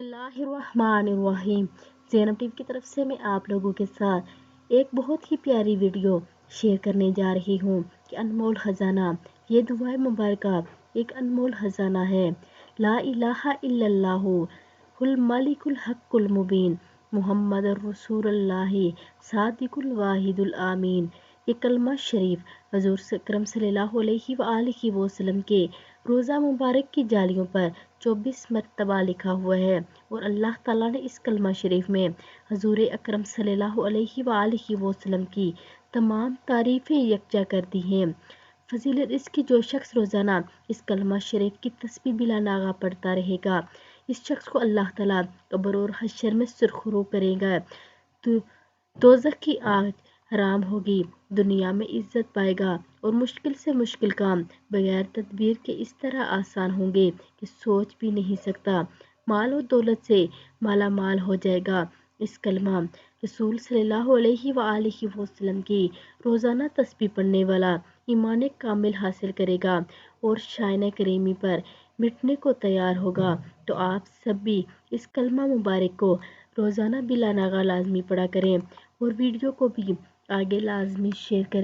اللہ الرحمن الرحیم۔ زینب T V کی طرف سے میں آپ لوگوں کے ساتھ ایک بہت ہی پیاری ویڈیو شیئر کرنے جا رہی ہوں کہ انمول خزانہ، یہ دعائے مبارکہ ایک انمول خزانہ ہے۔ لا الہ الا اللہ الملک الحق المبین محمد الرسول اللہ صادق الواحد الامین۔ یہ کلمہ شریف حضور اکرم صلی اللہ علیہ وآلہ وسلم کے روضہ مبارک کی جالیوں پر 24 مرتبہ لکھا ہوا ہے، اور اللہ تعالیٰ نے اس کلمہ شریف میں حضور اکرم صلی اللہ علیہ وآلہ وسلم کی تمام تعریفیں یکجا کر دی ہیں۔ فضیلت اس کی جو شخص روزانہ اس کلمہ شریف کی تسبیح بلا ناغہ پڑھتا رہے گا، اس شخص کو اللہ تعالیٰ قبر اور حشر میں سرخرو کرے گا، دوزخ کی آگ حرام ہوگی، دنیا میں عزت پائے گا، اور مشکل سے مشکل کام بغیر تدبیر کے اس طرح آسان ہوں گے کہ سوچ بھی نہیں سکتا۔ مال و دولت سے مالا مال ہو جائے گا۔ اس کلمہ رسول صلی اللہ علیہ وآلہ وسلم کی روزانہ تسبیح پڑھنے والا ایمان کامل حاصل کرے گا اور شائن کریمی پر مٹنے کو تیار ہوگا۔ تو آپ سب بھی اس کلمہ مبارک کو روزانہ بلا ناغہ لازمی پڑھا کریں، اور ویڈیو کو بھی آگے لازمی شیئر کریں۔